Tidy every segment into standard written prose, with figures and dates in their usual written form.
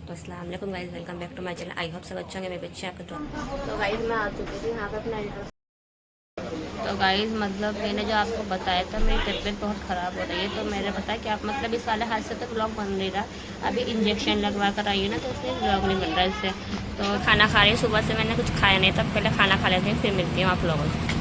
तो अस्सलाम वालेकुम guys, welcome back to my channel. I hope सब अच्छा होंगे, मेरे बच्चे आपके तो गाइस मैं आ चुकी थी यहाँ पे अपना तो गाइस मतलब मैंने जो आपको बताया था मेरी तबीयत बहुत ख़राब हो रही है। तो मैंने बताया कि आप मतलब इस वाले हाथ से तो ब्लॉग बन नहीं रहा, अभी इंजेक्शन लगवा कर आई है ना, तो इसलिए ब्लॉग नहीं बन रहा इससे। तो खाना खा रही हूँ, सुबह से मैंने कुछ खाया नहीं था, पहले खाना खा लेती हूँ फिर मिलती हूँ आप लोगों से।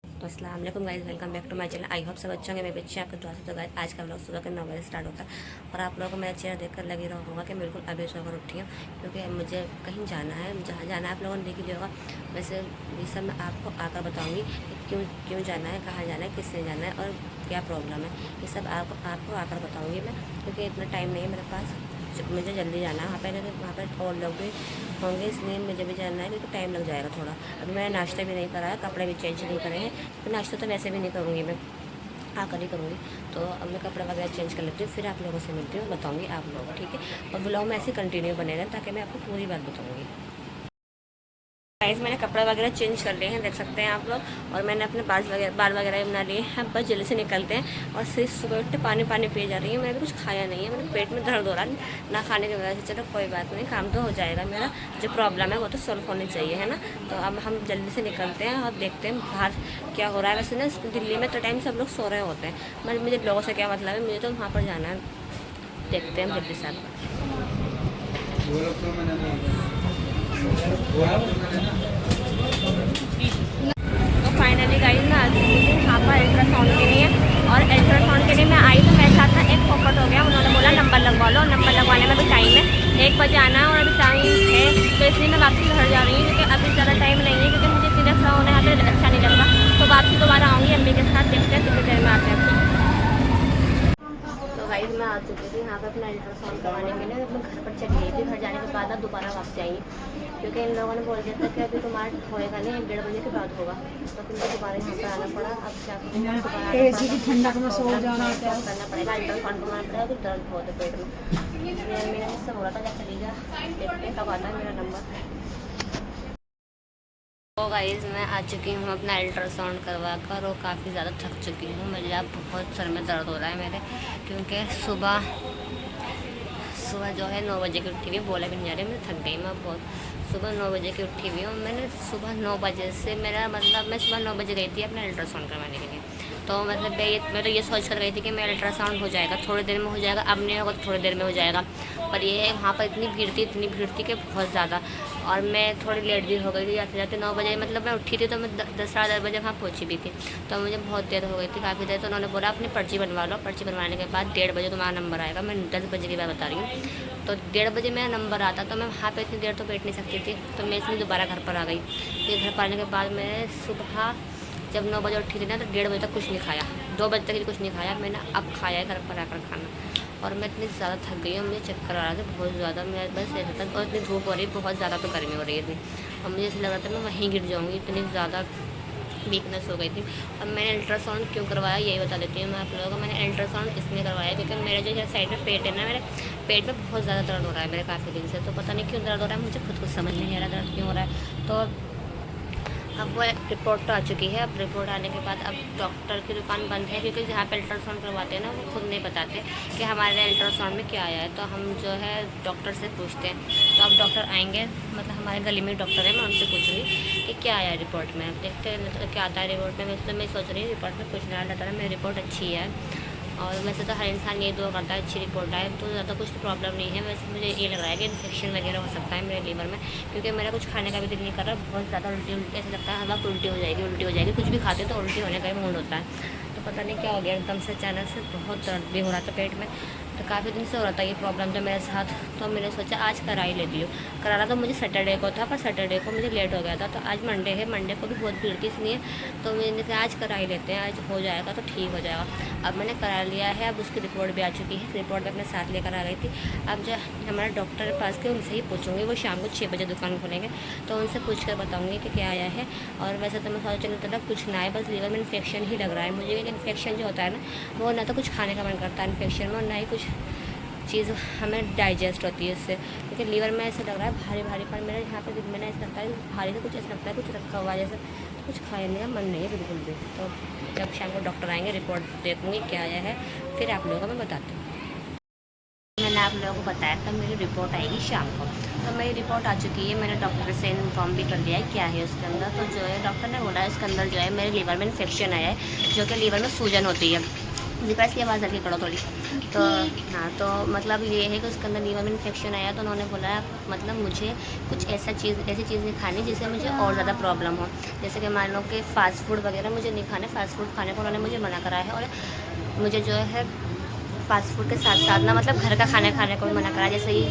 तो अस्सलाम वालेकुम guys, welcome back to my channel. I hope सब अच्छा होंगे, मेरे बच्चे आपके दुआ से। तो गाइस आज का व्लॉग सुबह के 9 बजे स्टार्ट होता है और आप लोगों को मेरा चेहरा देखकर लग ही रहा होगा कि बिल्कुल अभी सोकर उठी हूँ, क्योंकि मुझे कहीं जाना है। जहाँ जाना है आप लोगों ने देख ही लिया होगा। वैसे ये सब मैं आपको आकर बताऊँगी कि क्यों क्यों जाना है, कहाँ जाना है, किससे जाना है और क्या प्रॉब्लम है। ये सब आपको आकर बताऊँगी मैं, क्योंकि इतना टाइम नहीं है मेरे पास। मुझे जल्दी जाना है वहाँ पर और लोग भी होंगे, इसलिए मुझे भी जाना है, क्योंकि टाइम लग जाएगा थोड़ा। अभी मैंने नाश्ता भी नहीं करा है, कपड़े भी चेंज नहीं करे हैं, तो नाश्ता तो वैसे भी नहीं करूँगी मैं, आकर ही करूँगी। तो अब मैं कपड़ा वगैरह चेंज कर लेती हूँ, फिर आप लोगों से मिलती हूँ, बताऊँगी आप लोगों को, ठीक है। और ब्लॉग में ऐसे कंटिन्यू बने रहें ताकि मैं आपको पूरी बात बताऊँगी। गाइस मैंने कपड़ा वगैरह चेंज कर लिए हैं, देख सकते हैं आप लोग। और मैंने अपने बाल वगैरह बना लिए हैं, बस जल्दी से निकलते हैं। और सिर्फ सुबह उठते पानी पानी पिए जा रही है, मैंने कुछ खाया नहीं है, मेरे पेट में दर्द हो रहा है ना खाने की वजह से। चलो कोई बात नहीं, काम तो हो जाएगा, मेरा जो प्रॉब्लम है वो तो सॉल्व होनी चाहिए, है ना। तो अब हम जल्दी से निकलते हैं और देखते हैं बाहर क्या हो रहा है। वैसे ना दिल्ली में तो टाइम सब लोग सो रहे होते हैं, मुझे लोगों से क्या मतलब है, मुझे तो वहाँ पर जाना है। देखते हैं हम जल्दी से तो फाइनली गाइस मैं आ चुकी थी यहाँ पर अल्ट्रासाउंड के लिए। और अल्ट्रासाउंड के लिए मैं आई तो मेरे साथ ना एक फोकट हो गया, उन्होंने बोला नंबर लगवा लो। नंबर लगवाने में भी टाइम है, 1 बजे आना है और अभी टाइम है, तो इसलिए मैं वापसी घर जा रही हूँ, क्योंकि अभी ज़्यादा टाइम नहीं है, क्योंकि मुझे सीधे खड़ा होने यहाँ पे अच्छा नहीं लग रहा। तो वापसी दोबारा आऊँगी अम्मी के साथ, देखते हैं कितनी देर में आते हैं। तो गाइस मैं आ चुकी थी यहाँ पे अपना अल्ट्रासाउंड करवाने के लिए। मैं घर पर चली गई थी, घर जाने के बाद अब दोबारा वापस आई, क्योंकि इन लोगों ने बोल दिया था कि अभी तुम्हारा होएगा नहीं, 1-1:30 बजे के बाद होगा। तो फिर मुझे दोबारा यहाँ पर आना पड़ा। अब क्या ठंडक में सो जाना करना पड़ेगा, अल्ट्रासाउंड करवाना पड़ेगा, तो दर्द बहुत है पेट में। इसलिए मेरा मुझसे बोला था क्या चली जा, देखते हैं कब आता है मेरा नंबर। तो गाइस मैं आ चुकी हूँ अपना अल्ट्रासाउंड करवा कर, और काफ़ी ज़्यादा थक चुकी हूँ। मुझे अब बहुत सर में दर्द हो रहा है मेरे, क्योंकि सुबह जो है 9 बजे की उठी हुई, बोला भी नहीं जा रही, मैं थक गई। मैं बहुत सुबह 9 बजे की उठी हुई हूँ। मैंने सुबह 9 बजे से मेरा मतलब मैं सुबह 9 बजे गई थी अपना अल्ट्रासाउंड करवाने के लिए। तो मतलब मैं तो ये सोच कर गई थी कि मेरा अल्ट्रासाउंड हो जाएगा, थोड़ी देर में हो जाएगा, अब नहीं होगा तो थोड़ी देर में हो जाएगा। पर ये वहाँ पर इतनी भीड़ थी कि बहुत ज़्यादा। और मैं थोड़ी लेट भी हो गई थी, जाते जाते 9 बजे मतलब मैं उठी थी, तो मैं 10 साढ़े 10 बजे वहाँ पहुँची भी थी। तो मुझे बहुत देर हो गई थी, काफ़ी देर। तो उन्होंने बोला अपनी पर्ची बनवा लो, पर्ची बनवाने के बाद 1:30 बजे तुम्हारा नंबर आएगा। मैं 10 बजे की बात बता रही हूँ। तो 1:30 बजे मेरा नंबर आता, तो मैं वहाँ पे इतनी देर तो बैठ नहीं सकती थी, तो मैं इसलिए दोबारा घर पर आ गई। फिर घर पर आने के बाद मैं सुबह जब 9 बजे उठी थी ना, तो 1:30 बजे तक कुछ नहीं खाया, 2 बजे तक कुछ नहीं खाया। मैंने अब खाया है घर पर आकर खाना। और मैं इतनी ज़्यादा थक गई हूँ, मुझे चक्कर आ रहा था बहुत ज़्यादा। मैं बस ऐसा था, और इतनी धूप हो रही है बहुत ज़्यादा, तो गर्मी हो रही थी, और मुझे ऐसा लग रहा था मैं वहीं गिर जाऊँगी, इतनी ज़्यादा वीकनेस हो गई थी। अब मैंने अल्ट्रासाउंड क्यों करवाया यही बता देती हूँ मैं आप लोगों को। मैंने अल्ट्रासाउंड इसलिए करवाया क्योंकि मेरे जो साइड में पेट है ना, मेरे पेट में बहुत ज़्यादा दर्द हो रहा है मेरे काफ़ी दिन से। तो पता नहीं क्यों दर्द हो रहा है, मुझे खुद को समझ नहीं आ रहा दर्द क्यों हो रहा है। तो अब वो रिपोर्ट तो आ चुकी है। अब रिपोर्ट आने के बाद अब डॉक्टर की दुकान बंद है, क्योंकि जहाँ पे अल्ट्रासाउंड करवाते हैं ना, वो खुद नहीं बताते कि हमारे अल्ट्रासाउंड में क्या आया है। तो हम जो है डॉक्टर से पूछते हैं। तो अब डॉक्टर आएंगे, मतलब हमारे गली में डॉक्टर है, मैं उनसे पूछूँगी कि क्या आया है रिपोर्ट में। अब देखते हैं तो क्या आता है रिपोर्ट में। वैसे तो मैं सोच रही हूँ रिपोर्ट में कुछ ना आता है, मेरी रिपोर्ट अच्छी है। और वैसे तो हर इंसान ये दुआ करता है अच्छी रिपोर्ट आए, तो ज़्यादा कुछ प्रॉब्लम नहीं है। वैसे मुझे ये लग रहा है कि इन्फेक्शन वगैरह हो सकता है मेरे लीवर में, क्योंकि मेरा कुछ खाने का भी दिल नहीं कर रहा, बहुत ज़्यादा उल्टी ऐसा लगता है हर वक्त उल्टी हो जाएगी। कुछ भी खाते तो उल्टी होने का ही मूड होता है। तो पता नहीं क्या हो गया एकदम से, अचानक से बहुत दर्द भी हो रहा था पेट में। तो काफ़ी दिन से हो रहा था ये प्रॉब्लम तो मेरे साथ। तो मैंने सोचा आज करा ही लेती हूँ। कराना तो मुझे सैटरडे को था, पर सैटरडे को मुझे लेट हो गया था। तो आज मंडे है, मंडे को भी बहुत भीड़ थी, इसलिए तो मैंने कहा आज करा ही लेते हैं, आज हो जाएगा तो ठीक हो जाएगा। अब मैंने करा लिया है, अब उसकी रिपोर्ट भी आ चुकी है। रिपोर्ट मैं अपने साथ लेकर आ गई थी। अब जो हमारे डॉक्टर के पास के उनसे ही पूछूंगी, वो शाम को 6 बजे दुकान खोलेंगे, तो उनसे पूछ कर बताऊँगी कि क्या आया है। और वैसे तो मैं सोच चलता था कुछ ना है, बस लीवर में इन्फेक्शन ही लग रहा है मुझे। इन्फेक्शन जो होता है ना, वो ना तो कुछ खाने का मन करता है इन्फेक्शन में, और ना ही कुछ चीज़ हमें डाइजेस्ट होती है इससे, क्योंकि लीवर में ऐसा लग रहा है भारी भारी। पर मेरे यहाँ पे दिल में ना ऐसा लगता है भारी से कुछ ऐसा लगता है कुछ रखा हुआ है जैसे। कुछ खाने का मन नहीं है बिल्कुल भी। तो जब शाम को डॉक्टर आएंगे रिपोर्ट देखूँगी क्या आया है, फिर आप लोगों को मैं बताती हूँ। मैंने आप लोगों को बताया था मेरी रिपोर्ट आएगी शाम को, तो मेरी रिपोर्ट आ चुकी है। मैंने डॉक्टर से इन्फॉर्म भी कर दिया है क्या है उसके अंदर। तो जो है डॉक्टर ने बोला है इसके अंदर जो है मेरे लीवर में इन्फेक्शन आया है, जो कि लीवर में सूजन होती है। जी इसकी आवाज़ हल्की करो थोड़ी। तो हाँ, तो मतलब ये है कि उसके अंदर लीवर में इन्फेक्शन आया। तो उन्होंने बोला मतलब मुझे कुछ ऐसी चीज़ नहीं खानी जिससे मुझे और ज़्यादा प्रॉब्लम हो। जैसे कि मान लो कि फ़ास्ट फूड वगैरह मुझे नहीं खाने, फ़ास्ट फूड खाने को उन्होंने मुझे मना करा है। और मुझे जो है फ़ास्ट फूड के साथ साथ ना मतलब घर का खाना खाने को भी मना करा, जैसे ये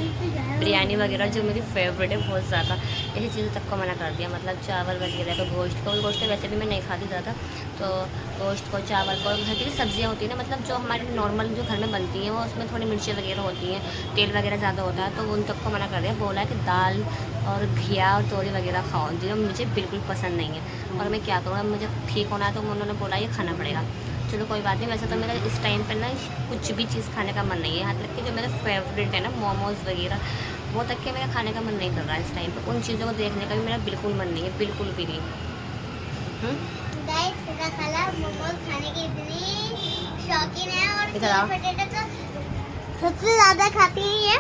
बिरयानी वगैरह जो मेरी फेवरेट है बहुत ज़्यादा, ऐसी चीज़ों तक को मना कर दिया। मतलब चावल वगैरह का, गोश्त तो वैसे भी मैं नहीं खाती ज़्यादा। तो गोश्त को, चावल को, घर की सब्जियाँ होती हैं ना, मतलब जो हमारे नॉर्मल जो घर में बनती हैं वो उसमें थोड़ी मिर्ची वगैरह होती हैं, तेल वगैरह ज़्यादा होता है, तो उन तक को मना कर दिया। बोला कि दाल और घिया और तोरी वगैरह खाओ, जो मुझे बिल्कुल पसंद नहीं है। और मैं क्या करूँ, अब मुझे ठीक होना है तो उन्होंने बोला ये खाना पड़ेगा। चलो कोई बात नहीं। वैसे तो मेरा इस टाइम पर ना कुछ भी चीज़ खाने का मन नहीं है, यहाँ तक कि जो मेरा फेवरेट है ना मोमोज़ वगैरह, वो तक के मेरा खाने का मन नहीं कर रहा है इस टाइम पे। उन चीज़ों को देखने का भी मेरा बिल्कुल मन नहीं है, बिल्कुल भी नहीं। गाइस मेरा खाला मोमोज खाने की इतनी शौकीन है, और पोटैटो तो सबसे ज़्यादा खाती है ये।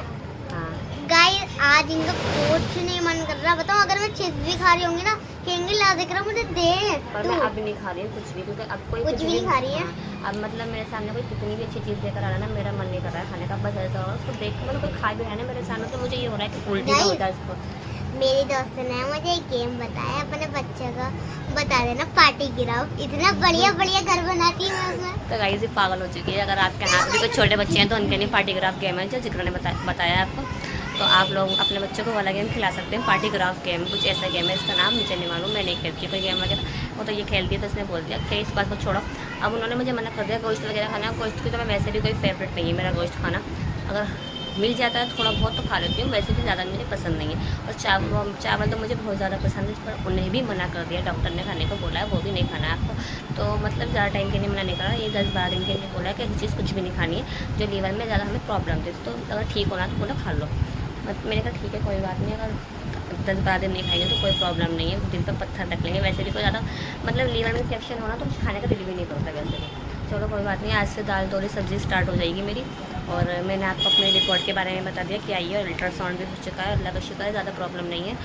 हाँ गाइस आज इनका कुछ नहीं मन कर रहा। बताओ अगर मैं चिप्स भी खा रही होंगी ना, कहेंगे ला देख रहा मुझे दे। पर मैं अभी नहीं खा रही हूँ कुछ भी, क्योंकि अब कोई कुछ भी नहीं खा रही है। हाँ, अब मतलब मेरे सामने कोई कितनी भी अच्छी चीज़ लेकर आ रहा है ना, मेरा मन नहीं कर रहा है खाने का। बस ऐसा हो रहा है उसको देख कर, मतलब कोई खा भी रहा है ना मेरे सामने, तो मुझे ये हो रहा है कि उल्टी हो जाए उसको। मेरी दोस्त ने मुझे एक गेम बताया, अपने बच्चे को बता देना पार्टी गिराओ, इतना बढ़िया बढ़िया घर बनाती है उसमें। तो गाइस ये पागल हो चुकी है। अगर आपके हाथ में कोई छोटे बच्चे हैं तो उनके लिए पार्टी ग्राफ गेम है जो जिक्र ने बताया आपको। तो आप लोग अपने बच्चों को वाला गेम खिला सकते हैं, पार्टी ग्राफ गेम कुछ ऐसा गेम है, इसका नाम मुझे नहीं मालूम, मैं नहीं खेलती कोई गेम वगैरह। वो तो ये खेलती है, तो इसने बोल दिया कि इस बात को छोड़ो। अब उन्होंने मुझे मना कर दिया गोश्त वगैरह खाना। गोश्त की तो मैं वैसे भी कोई फेवरेट नहीं है मेरा गोश्त खाना, अगर मिल जाता है थोड़ा बहुत तो खा लेती हूँ, वैसे भी ज़्यादा मुझे पसंद नहीं है। और चावल तो मुझे बहुत ज़्यादा पसंद है, पर उन्हें भी मना कर दिया डॉक्टर ने, खाने को बोला है वो भी नहीं खाना है आपको। तो मतलब ज़्यादा टाइम के लिए मना नहीं करा, ये 10-12 दिन के लिए बोला है कि ऐसी चीज़ कुछ भी नहीं खानी है जो लीवर में ज़्यादा हमें प्रॉब्लम देती। तो अगर ठीक होना तो बोला खा लो। मैंने कहा ठीक है कोई बात नहीं, अगर 10-12 दिन नहीं खाएंगे तो कोई प्रॉब्लम नहीं है, दिल पर पत्थर रख लेंगे। वैसे भी कोई ज़्यादा मतलब लीवर में इन्फेक्शन होना तो खाने का दिल भी नहीं करता वैसे भी। चलो कोई बात नहीं, आज से दाल तोरी सब्ज़ी स्टार्ट हो जाएगी मेरी। और मैंने आपको अपने रिपोर्ट के बारे में बता दिया कि आई है, और अल्ट्रासाउंड भी हो चुका है, अल्लाह का शुक्र है, ज़्यादा प्रॉब्लम नहीं है,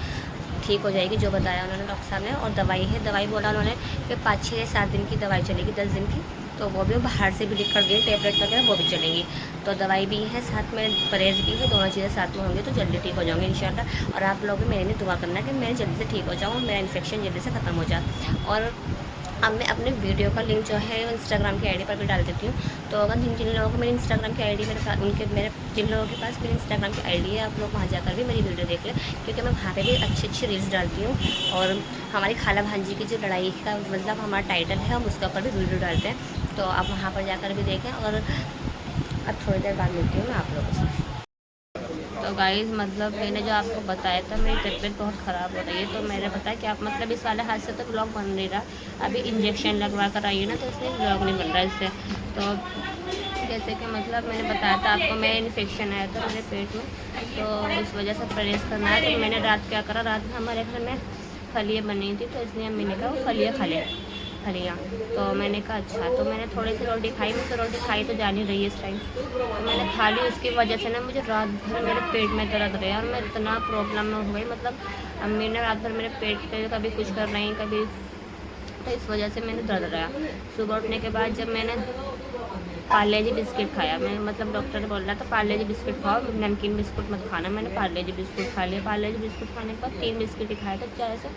ठीक हो जाएगी जो बताया उन्होंने डॉक्टर साहब ने। और दवाई है, दवाई बोला उन्होंने कि 5-6-7 दिन की दवाई चलेगी, 10 दिन की, तो वो भी बाहर से भी लिख कर दिए, टैबलेट वगैरह वो भी चलेंगी। तो दवाई भी है साथ में, परहेज़ भी है, दोनों चीज़ें साथ में होंगी तो जल्दी ठीक हो जाऊँगी इंशाल्लाह। और आप लोग भी मेरे लिए दुआ करना कि मैं जल्दी से ठीक हो जाऊँ, मेरा इन्फेक्शन जल्दी से ख़त्म हो जाए। और अब मैं अपने वीडियो का लिंक जो है इंस्टाग्राम की आईडी पर भी डाल देती हूँ। तो अगर जिन जिन लोगों को मेरी इंस्टाग्राम की आईडी मेरे पास, जिन लोगों के पास मेरी इंस्टाग्राम की आईडी है, आप लोग वहाँ जाकर भी मेरी वीडियो देख लें, क्योंकि मैं वहाँ पे भी अच्छी अच्छी रील्स डालती हूँ। और हमारी खाला भांजी की जो लड़ाई का मतलब हमारा टाइटल है, हम उसके ऊपर भी वीडियो डालते हैं, तो आप वहाँ पर जाकर भी देखें। और अब थोड़ी देर बाद मिलती हूँ मैं आप लोगों से। तो गाइज़ मतलब मैंने जो आपको बताया था मेरी तबीयत बहुत ख़राब हो रही है, तो मैंने बताया कि आप मतलब इस वाले हाथ से तो ब्लॉग बन नहीं रहा, अभी इंजेक्शन लगवा कर आई है ना, तो इसलिए ब्लॉग नहीं बन रहा इससे। तो जैसे कि मतलब मैंने बताया था आपको, मैं इन्फेक्शन आया था मेरे पेट में, तो इस वजह से परहेज़ करना है। तो मैंने रात क्या करा, रात में हमारे घर में फलियाँ बनी थी, तो इसलिए अम्मी ने कहा वो फलियाँ खा ले, फलियाँ। तो मैंने कहा अच्छा, तो मैंने थोड़ी सी रोटी खाई, मुझसे रोटी खाई तो जा नहीं रही है इस टाइम, तो मैंने खा ली। उसकी वजह से ना मुझे रात भर मेरे पेट में दर्द रहा, और मैं इतना प्रॉब्लम में हो गई, मतलब अम्मी ने रात भर मेरे पेट पे कभी कुछ कर रही कभी, तो इस वजह से मैंने दर्द रहा। सुबह उठने के बाद जब मैंने पार्ले जी बिस्किट खाया, मैं मतलब डॉक्टर ने बोल रहा था पार्ले जी बिस्किट खाओ, नमकीन बिस्कुट मत खाना, मैंने पार्ले जी बिस्कुट खा लिया। पार्ले जी बिस्कुट खाने के बाद 3 बिस्किट ही खाए थे चाय से।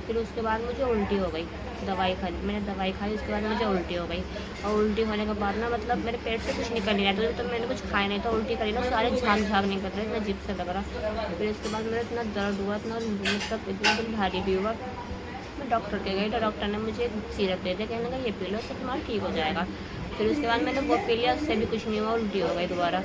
फिर उसके बाद मुझे उल्टी हो गई, दवाई खाई, मैंने दवाई खाई, उसके बाद मुझे उल्टी हो गई। और उल्टी होने के बाद ना मतलब मेरे पेट से कुछ निकल नहीं रहा था, तो मैंने कुछ खाया नहीं था, उल्टी करी ना, सारे झाग निकल रहे, इतना अजीब से लग रहा। फिर उसके बाद मेरा इतना दर्द हुआ, इतना मतलब इतना दिन भारी भी हुआ। मैं डॉक्टर के गई, तो डॉक्टर ने मुझे एक सिरप दे दिया, कहने का ये पी लो, उससे तुम्हारा ठीक हो जाएगा। फिर उसके बाद मैंने वो पी लिया, उससे भी कुछ नहीं हुआ, उल्टी हो गई दोबारा।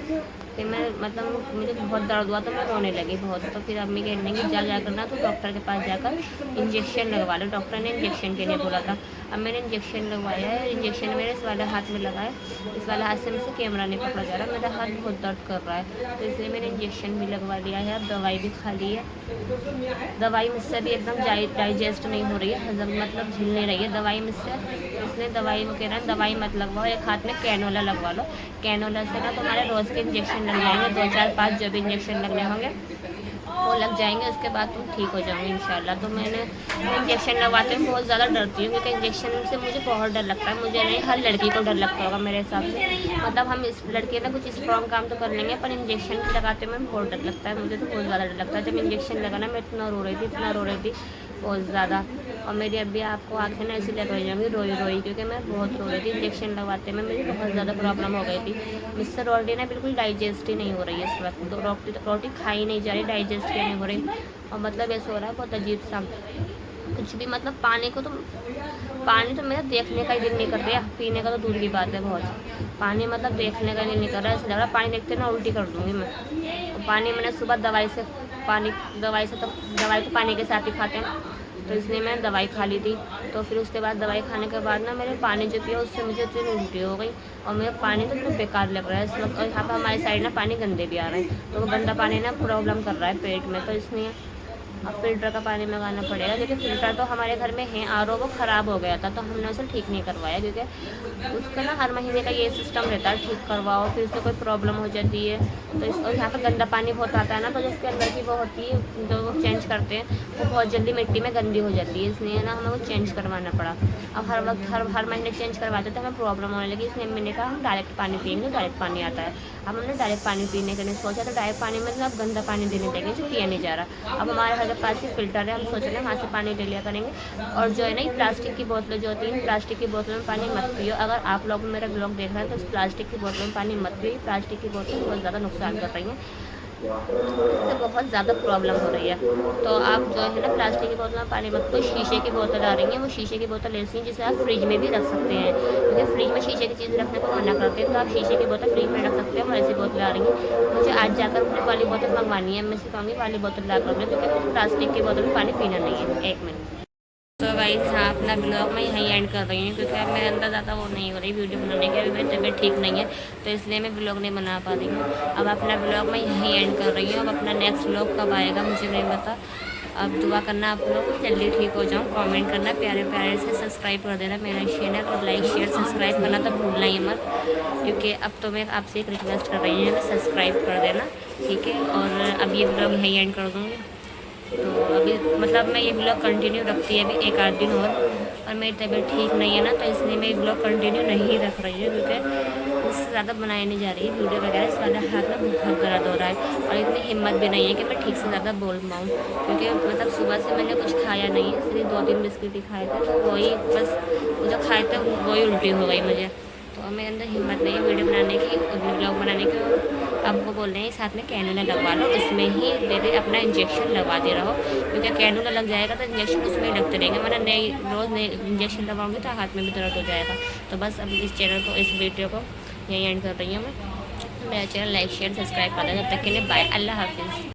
फिर मैं मतलब मुझे बहुत दर्द हुआ, तो मैं रोने लगी बहुत। तो फिर अम्मी कहने लगी जा करना तो डॉक्टर के पास जाकर इंजेक्शन लगवा लो, डॉक्टर ने इंजेक्शन के लिए बोला था। अब मैंने इंजेक्शन लगवाया है। इंजेक्शन मेरे इस वाले हाथ में लगा है, इस वाले हाथ से मुझसे कैमरा नहीं पकड़ा जा रहा, मेरा हाथ बहुत दर्द कर रहा है, तो इसलिए मैंने इंजेक्शन भी लगवा लिया है। अब दवाई भी खा ली है। दवाई मुझसे भी एकदम डाइजेस्ट नहीं हो रही है, हजम मतलब झिल नहीं रही है दवाई मुझसे, इसलिए दवाई वो कह रहा है दवाई मत लगवाओ, एक हाथ में कैनोला लगवा लो। कैनोला से ना तुम्हारे रोज़ के इंजेक्शन लग जाएंगे, 2 4 5 जो भी इंजेक्शन लगने होंगे वो लग जाएंगे, उसके बाद तुम ठीक हो जाओगे इंशाल्लाह। तो मैंने इंजेक्शन लगवाते हुए बहुत ज़्यादा डरती हूँ, क्योंकि इंजेक्शन से मुझे बहुत डर लगता है। मुझे नहीं, हर लड़की को डर लगता होगा मेरे हिसाब से, मतलब हम इस लड़के ना कुछ स्ट्रॉन्ग काम तो कर लेंगे, पर इंजेक्शन लगाते हुए बहुत डर लगता है। मुझे तो बहुत ज़्यादा डर लगता है। जब इंजेक्शन लगा ना मैं इतना रो रही थी, इतना रो रही थी बहुत ज़्यादा, और मेरी अभी आपको आँखें ना ऐसी लग जाएंगी रोई रोई, क्योंकि मैं बहुत रो रही थी। इंजेक्शन लगवाते में मुझे बहुत ज़्यादा प्रॉब्लम हो गई थी, मुझसे रोटी ना बिल्कुल डाइजेस्ट ही नहीं हो रही है इस वक्त, तो रोटी खाई नहीं जा रही, डाइजेस्ट ही नहीं हो रही, और मतलब ऐसा हो रहा है बहुत अजीब सा कुछ भी, मतलब पानी तो मेरा देखने का ही दिल नहीं कर रहा, पीने का तो दूर की बात है। बहुत पानी मतलब देखने का दिल नहीं कर रहा है, ऐसा लग रहा है पानी देखते ना उल्टी कर दूँगी मैं। तो पानी मैंने सुबह दवाई तो पानी के साथ ही खाते हैं, तो इसलिए मैंने दवाई खा ली थी। तो फिर उसके बाद दवाई खाने के बाद ना मैंने पानी जो पिया उससे मुझे इतनी उल्टी हो गई, और मेरा पानी तो इतना बेकार लग रहा है इस वक्त। और यहाँ पर हमारी साइड ना पानी गंदे भी आ रहे हैं, तो वो गंदा पानी ना प्रॉब्लम कर रहा है पेट में, तो इसलिए अब फ़िल्टर का पानी मंगाना पड़ेगा, क्योंकि फ़िल्टर तो हमारे घर में है, आर ओ वो ख़राब हो गया था, तो हमने उसे ठीक नहीं करवाया, क्योंकि उसका ना हर महीने का ये सिस्टम रहता है ठीक करवाओ, फिर उसमें कोई प्रॉब्लम हो जाती है। तो इस, और यहाँ पर गंदा पानी बहुत आता है ना, तो जिसके अंदर की वो होती है जो वो चेंज करते हैं, वो बहुत जल्दी मिट्टी में गंदी हो जाती है, इसलिए ना हमें वो चेंज करवाना पड़ा। अब हर वक्त हर महीने चेंज करवाते तो हमें प्रॉब्लम होने लगी, इसलिए मैंने कहा हम डायरेक्ट पानी पिएंगे, डायरेक्ट पानी आता है। अब हमने डायरेक्ट पानी पीने के लिए सोचा, तो डायरेक्ट पानी में अब गंदा पानी देने लगे जो पिया नहीं जा रहा। अब हमारे घर के पास ही फ़िल्टर है, हम सोच रहे हैं वहाँ से पानी ले लिया करेंगे। और जो है ना ये प्लास्टिक की बोतलें जो होती हैं, प्लास्टिक की बोतलों में पानी मत पियो। अगर आप लोग मेरा ब्लॉग देख रहे हैं तो इस प्लास्टिक की बोतलों में पानी मत पियो, प्लास्टिक की बोतलें बहुत ज़्यादा नुकसान कर रही हैं, इससे बहुत ज़्यादा प्रॉब्लम हो रही है। तो आप जो है ना प्लास्टिक की बोतल में पानी मत पियो, शीशे की बोतल आ रही हैं, वो शीशे की बोतल ऐसी हैं जिसे आप फ्रिज में भी रख सकते हैं, क्योंकि फ्रिज में शीशे की चीज़ रखने को मना करते हैं, तो आप शीशे की बोतल फ्रिज में रख सकते हैं। और ऐसी बोतलें आ रही हैं, मुझे आज जाकर अपनी वाली बोतल मंगवानी है, मैं से कहूँगी वाली बोतल ला कर, क्योंकि मुझे प्लास्टिक की बोतल में पानी पीना नहीं है। 1 मिनट। तो गाइस हाँ, अपना ब्लॉग मैं यहीं एंड कर रही हूँ, क्योंकि अब मेरे अंदर ज़्यादा वो नहीं हो रही वीडियो बनाने की, अभी मेरी तबीयत ठीक नहीं है, तो इसलिए मैं ब्लॉग नहीं बना पा रही हूँ। अब अपना ब्लॉग मैं यहीं एंड कर रही हूँ। अब अपना नेक्स्ट ब्लॉग कब आएगा मुझे नहीं पता। अब दुआ करना आप लोग जल्दी ठीक हो जाऊँ, कमेंट करना, प्यारे प्यारे से सब्सक्राइब कर देना मेरा चैनल, और लाइक शेयर सब्सक्राइब करना तो भूलना ही मत, क्योंकि अब तो मैं आपसे एक रिक्वेस्ट कर रही हूँ, सब्सक्राइब कर देना, ठीक है। और अब ये ब्लॉग यहीं एंड कर दूँगी। तो अभी मतलब मैं ये ब्लॉग कंटिन्यू रखती है अभी 1 आध दिन और मेरी तबीयत ठीक नहीं है ना, तो इसलिए मैं ये ब्लॉग कंटिन्यू नहीं रख रही हूँ, क्योंकि उससे ज़्यादा बनाई नहीं जा रही है वीडियो वगैरह। इस वाले हाथ में बहुत दर्द हो रहा है, और इतनी हिम्मत भी नहीं है कि मैं ठीक से ज़्यादा बोल पाऊँ, क्योंकि मतलब सुबह से मैंने कुछ खाया नहीं है, सिर्फ 2-3 बिस्किट ही खाए थे, तो वही बस जो खाए थे वही उल्टी हो गई मुझे। तो मेरे अंदर हिम्मत नहीं है वीडियो बनाने की, ब्लॉग बनाने की। अब वो बोल रहे हैं साथ में कैनूला लगवा लो, इसमें ही दे अपना इंजेक्शन लगवाते रहो, क्योंकि कैनूला लग जाएगा तो इंजेक्शन उसमें ही लगते रहेंगे, वरना नई रोज़ नई इंजेक्शन लगवाऊंगी तो हाथ में भी दर्द हो जाएगा। तो बस अब इस चैनल को, इस वीडियो को यहीं एंड कर रही हूँ मैं। मेरा चैनल लाइक शेयर सब्सक्राइब कर दें। जब तक के लिए बाय, अल्लाह हाफिज़।